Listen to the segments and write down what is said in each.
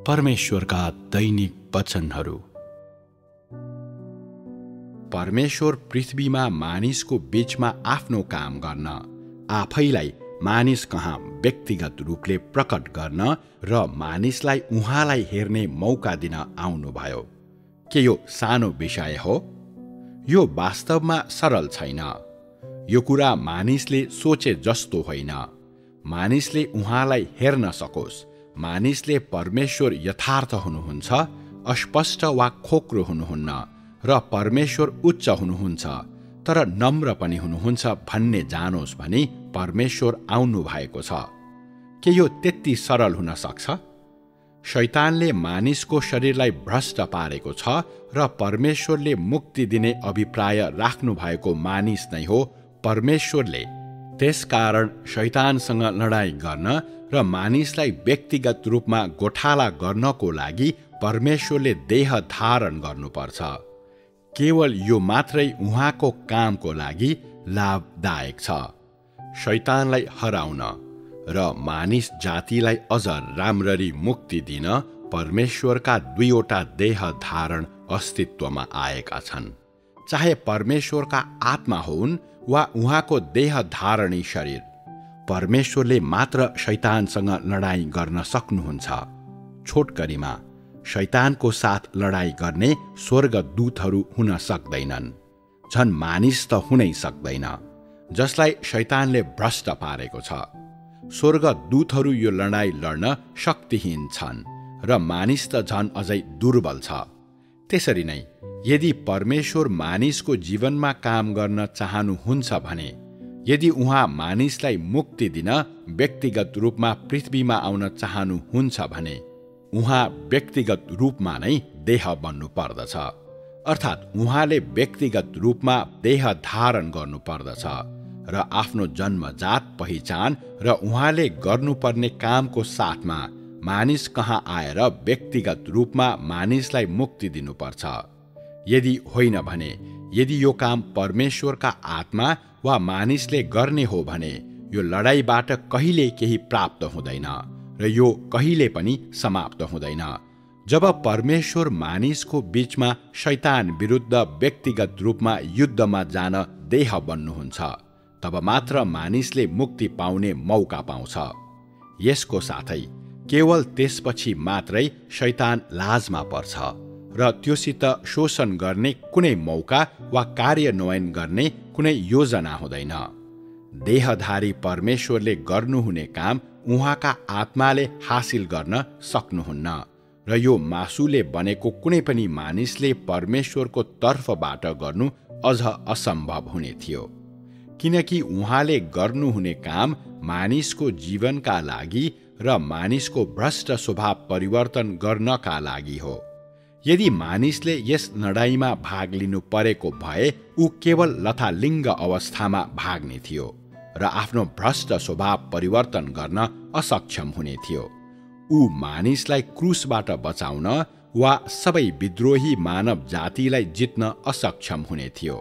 परमेश्वरका दैनिक वचनहरू। परमेश्वर पृथ्वीमा मानिसको बीचमा आफ्नो काम गर्न, आफैलाई मानिस कहाँ व्यक्तिगत रूपले प्रकट गर्न र मानिसलाई उहाँलाई हेर्ने मौका दिन आउनुभयो। के यो सानो विषय हो? यो वास्तवमा सरल छैन। यो कुरा मानिसले सोचे जस्तो होइन। मानिसले उहाँलाई हेर्न सकोस्। मानिसले परमेश्वर यथार्थ हुनुहुन्छ, अस्पष्ट वा खोक्रो हुनुहुन्न, र परमेश्वर उच्च हुनुहुन्छ तर नम्र पनि हुनुहुन्छ भन्ने जानोस् भनी परमेश्वर आउनु भएको छ। के यो त्यति सरल हुन सक्छ? शैतानले मानिसको शरीरलाई भ्रष्ट पारेको छ र परमेश्वरले मुक्ति दिने अभिप्राय राख्नु भएको मानिस नै हो परमेश्वरले। त्यसकारण शैतानसँग लडाईँ गर्न र मानिसलाई व्यक्तिगत रूपमा गोठाला गर्नको लागि परमेश्वरले देह धारण गर्नुपर्छ। केवल यो मात्रै उहाँको कामको लागि लाभदायक छ। शैतानलाई हराउन र मानिस जातिलाई अझ राम्ररी मुक्ति दिन परमेश्वरका दुईवटा देह धारण अस्तित्वमा आएका छन्। चाहे परमेश्वरका आत्मा हुन् वा उहाँको देह धारणी शरीर, परमेश्वरले मात्र शैतानसँग लडाईँ गर्न सक्नुहुन्छ। छोटकरीमा, शैतानको साथ लडाईँ गर्ने स्वर्गदूतहरू हुन सक्दैनन्। झन् मानिस त हुनै सक्दैन, जसलाई शैतानले भ्रष्ट पारेको छ। स्वर्गदूतहरू यो लडाईँ लड्न शक्तिहीन छन् र मानिस त झन् अझै दुर्बल छ। त्यसरी नै यदि परमेश्वर मानिसको जीवनमा काम गर्न चाहनुहुन्छ भने, यदि उहाँ मानिसलाई मुक्ति दिन व्यक्तिगत रूपमा पृथ्वीमा आउन चाहनुहुन्छ भने, उहाँ व्यक्तिगत रूपमा नै देह बन्नु पर्दछ। अर्थात् उहाँले व्यक्तिगत रूपमा देह धारण गर्नु पर्दछ र आफ्नो जन्मजात पहिचान र उहाँले गर्नुपर्ने कामको साथमा मानिस कहाँ आएर व्यक्तिगत रूपमा मानिसलाई मुक्ति दिनुपर्छ। यदि होइन भने, यदि यो काम परमेश्वरका आत्मा वा मानिसले गर्ने हो भने, यो लडाईँबाट कहिले केही प्राप्त हुँदैन र यो कहिले पनि समाप्त हुँदैन। जब परमेश्वर मानिसको बीचमा शैतान विरुद्ध व्यक्तिगत रूपमा युद्धमा जान देह बन्नुहुन्छ, तब मात्र मानिसले मुक्ति पाउने मौका पाउँछ। यसको साथै केवल त्यसपछि मात्रै शैतान लाजमा पर्छ र त्योसित शोषण गर्ने कुनै मौका वा कार्यान्वयन गर्ने कुनै योजना हुँदैन। देहधारी परमेश्वरले गर्नुहुने काम उहाँका आत्माले हासिल गर्न सक्नुहुन्न र यो मासुले बनेको कुनै पनि मानिसले परमेश्वरको तर्फबाट गर्नु अझ असम्भव हुने थियो, किनकि उहाँले गर्नुहुने काम मानिसको जीवनका लागि र मानिसको भ्रष्ट स्वभाव परिवर्तन गर्नका लागि हो। यदि मानिसले यस लडाईँमा भाग लिनु परेको भए, ऊ केवल लथालिङ्ग अवस्थामा भाग्ने थियो र आफ्नो भ्रष्ट स्वभाव परिवर्तन गर्न असक्षम हुने थियो। ऊ मानिसलाई क्रुसबाट बचाउन वा सबै विद्रोही मानव जातिलाई जित्न असक्षम हुने थियो,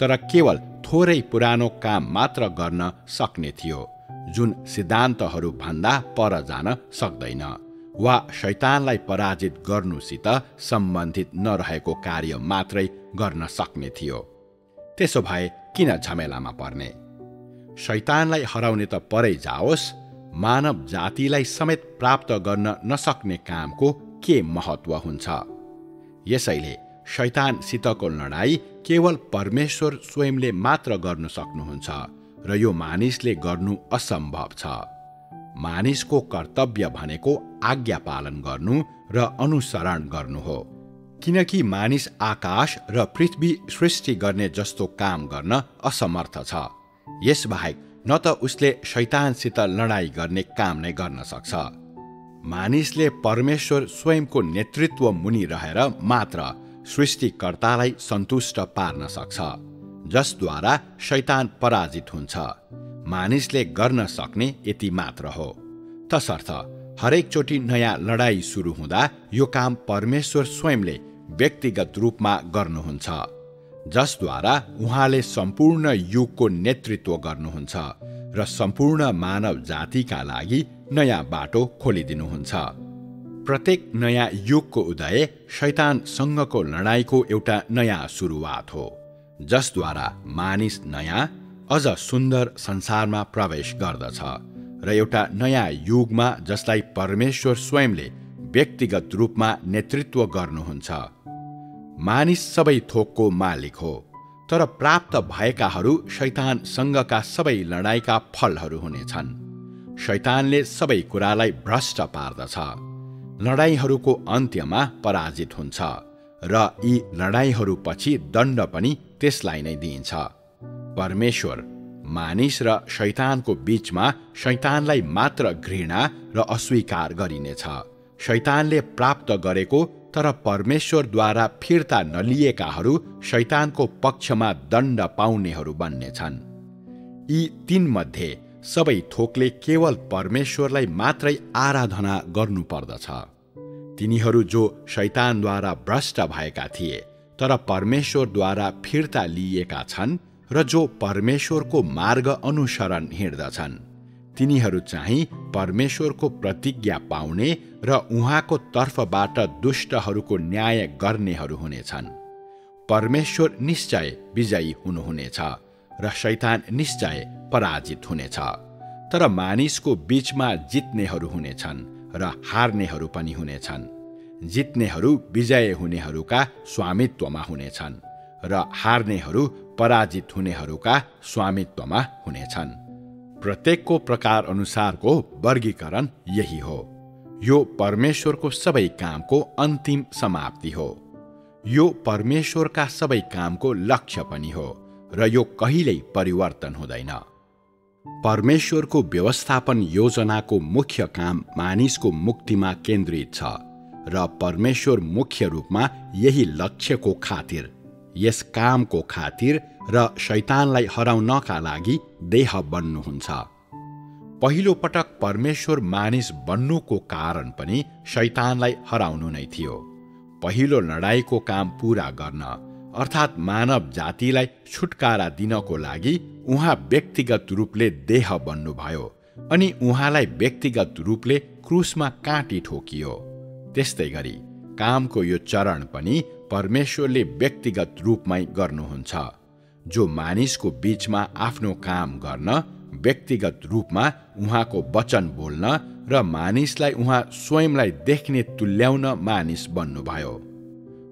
तर केवल थोरै पुरानो काम मात्र गर्न सक्ने थियो, जुन सिद्धान्तहरू भन्दा पर जान सक्दैन वा शैतानलाई पराजित गर्नुसित सम्बन्धित नरहेको कार्य मात्रै गर्न सक्ने थियो। त्यसो भए किन झमेलामा पर्ने? शैतानलाई हराउने त परै जाओस्, मानव जातिलाई समेत प्राप्त गर्न नसक्ने कामको के महत्त्व हुन्छ? यसैले शैतानसितको लडाईँ केवल परमेश्वर स्वयंले मात्र गर्न सक्नुहुन्छ र यो मानिसले गर्नु असम्भव छ। मानिसको कर्तव्य भनेको आज्ञा पालन गर्नु र अनुसरण गर्नु हो, किनकि मानिस आकाश र पृथ्वी सृष्टि गर्ने जस्तो काम गर्न असमर्थ छ। यसबाहेक न त उसले शैतानसित लडाईँ गर्ने काम नै गर्न सक्छ। मानिसले परमेश्वर स्वयंको नेतृत्व मुनि रहेर मात्र सृष्टिकर्तालाई सन्तुष्ट पार्न सक्छ, जसद्वारा शैतान पराजित हुन्छ। मानिसले गर्न सक्ने यति मात्र हो। तसर्थ हरेकचोटि नयाँ लडाईँ सुरु हुँदा यो काम परमेश्वर स्वयंले व्यक्तिगत रूपमा गर्नुहुन्छ, जसद्वारा उहाँले सम्पूर्ण युगको नेतृत्व गर्नुहुन्छ र सम्पूर्ण मानव जातिका लागि नयाँ बाटो खोलिदिनुहुन्छ। प्रत्येक नयाँ युगको उदय शैतानसँगको लडाईँको एउटा नयाँ सुरुवात हो, जसद्वारा मानिस नयाँ अझ सुन्दर संसारमा प्रवेश गर्दछ र एउटा नयाँ युगमा जसलाई परमेश्वर स्वयंले व्यक्तिगत रूपमा नेतृत्व गर्नुहुन्छ। मानिस सबै थोकको मालिक हो, तर प्राप्त भएकाहरू शैतानसँगका सबै लडाईँका फलहरू हुनेछन्। शैतानले सबै कुरालाई भ्रष्ट पार्दछ, लडाईँहरूको अन्त्यमा पराजित हुन्छ र यी लडाईँहरूपछि दण्ड पनि त्यसलाई नै दिइन्छ। परमेश्वर, मानिस र शैतानको बीचमा शैतानलाई मात्र घृणा र अस्वीकार गरिनेछ। शैतानले प्राप्त गरेको तर परमेश्वरद्वारा फिर्ता नलिएकाहरू शैतानको पक्षमा दण्ड पाउनेहरू बन्नेछन्। यी तीनमध्ये सबै थोकले केवल परमेश्वरलाई मात्रै आराधना गर्नुपर्दछ। तिनीहरू जो शैतानद्वारा भ्रष्ट भएका थिए तर परमेश्वरद्वारा फिर्ता लिएका छन् र जो परमेश्वरको मार्ग अनुसरण हिँड्दछन्, तिनीहरू चाहिँ परमेश्वरको प्रतिज्ञा पाउने र उहाँको तर्फबाट दुष्टहरूको न्याय गर्नेहरू हुनेछन्। परमेश्वर निश्चय विजयी हुनुहुनेछ र शैतान निश्चय पराजित हुनेछ। तर मानिसको बीचमा जित्नेहरू हुनेछन् र हार्नेहरू पनि हुनेछन्। जित्नेहरू विजय हुनेहरूका स्वामित्वमा हुनेछन् र हार्नेहरू पराजित हुनेहरूका स्वामित्वमा हुनेछन्। प्रत्येकको प्रकार अनुसारको वर्गीकरण यही हो। यो परमेश्वरको सबै कामको अन्तिम समाप्ति हो। यो परमेश्वरका सबै कामको लक्ष्य पनि हो र यो कहिल्यै परिवर्तन हुँदैन। परमेश्वरको व्यवस्थापन योजनाको मुख्य काम मानिसको मुक्तिमा केन्द्रित छ र परमेश्वर मुख्य रूपमा यही लक्ष्यको खातिर, यस कामको खातिर र शैतानलाई हराउनका लागि देह बन्नुहुन्छ। पहिलो पटक परमेश्वर मानिस बन्नुको कारण पनि शैतानलाई हराउनु नै थियो। पहिलो लडाईँको काम पूरा गर्न, अर्थात् मानव जातिलाई छुटकारा दिनको लागि उहाँ व्यक्तिगत रूपले देह बन्नुभयो अनि उहाँलाई व्यक्तिगत रूपले क्रुसमा काटी ठोकियो। त्यस्तै गरी कामको यो चरण पनि परमेश्वरले व्यक्तिगत रूपमै गर्नुहुन्छ, जो मानिसको बीचमा आफ्नो काम गर्न, व्यक्तिगत रूपमा उहाँको वचन बोल्न र मानिसलाई उहाँ स्वयंलाई देख्ने तुल्याउन मानिस बन्नुभयो।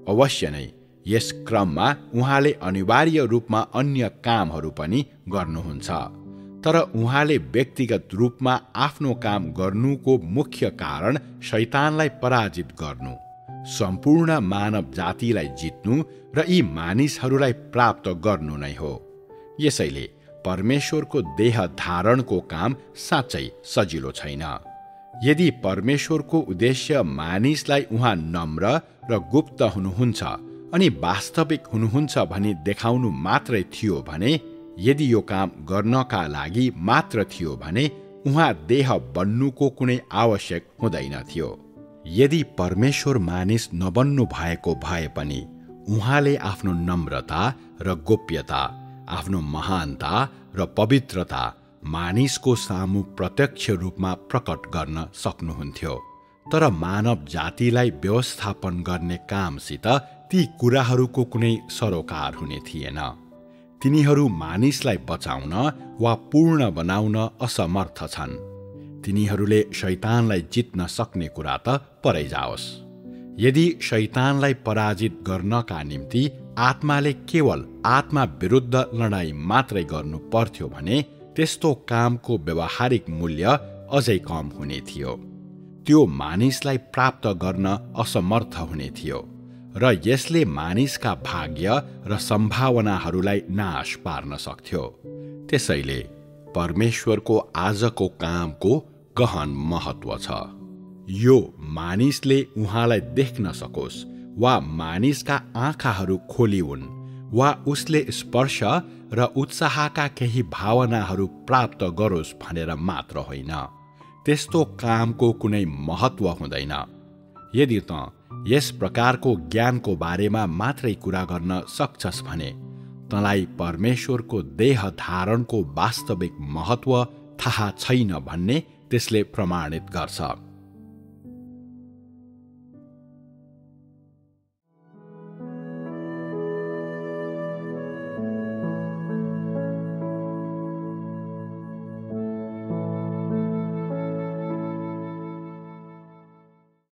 अवश्य नै यस क्रममा उहाँले अनिवार्य रूपमा अन्य कामहरू पनि गर्नुहुन्छ, तर उहाँले व्यक्तिगत रूपमा आफ्नो काम गर्नुको मुख्य कारण शैतानलाई पराजित गर्नु, सम्पूर्ण मानव जातिलाई जित्नु र यी मानिसहरूलाई प्राप्त गर्नु नै हो। यसैले परमेश्वरको देह धारणको काम साँच्चै सजिलो छैन। यदि परमेश्वरको उद्देश्य मानिसलाई उहाँ नम्र र गुप्त हुनुहुन्छ अनि वास्तविक हुनुहुन्छ भनी देखाउनु मात्रै थियो भने, यदि यो काम गर्नका लागि मात्र थियो भने उहाँ देह बन्नुको कुनै आवश्यक हुँदैन थियो। यदि परमेश्वर मानिस नबन्नु भएको भए पनि उहाँले आफ्नो नम्रता र गोप्यता, आफ्नो महानता र पवित्रता मानिसको सामु प्रत्यक्ष रूपमा प्रकट गर्न सक्नुहुन्थ्यो। तर मानव जातिलाई व्यवस्थापन गर्ने कामसित ती कुराहरूको कुनै सरोकार हुने थिएन। तिनीहरू मानिसलाई बचाउन वा पूर्ण बनाउन असमर्थ छन्। तिनीहरूले शैतानलाई जित्न सक्ने कुरा त परै जाओस्। यदि शैतानलाई पराजित गर्नका निम्ति आत्माले केवल आत्मा विरुद्ध लडाईँ मात्रै गर्नु पर्थ्यो भने त्यस्तो कामको व्यवहारिक मूल्य अझै कम हुने थियो। त्यो मानिसलाई प्राप्त गर्न असमर्थ हुने थियो र यसले मानिसका भाग्य र सम्भावनाहरूलाई नाश पार्न सक्थ्यो। त्यसैले परमेश्वरको आजको कामको गहन महत्त्व छ। यो मानिसले उहाँलाई देख्न सकोस् वा मानिसका आँखाहरू खोलिउन् वा उसले स्पर्श र उत्साहका केही भावनाहरू प्राप्त गरोस् भनेर मात्र होइन। त्यस्तो कामको कुनै महत्त्व हुँदैन। यदि त यस प्रकारको ज्ञानको बारेमा मात्रै कुरा गर्न सक्छस् भने तँलाई परमेश्वरको देह धारणको वास्तविक महत्त्व थाहा छैन भन्ने त्यसले प्रमाणित गर्छ।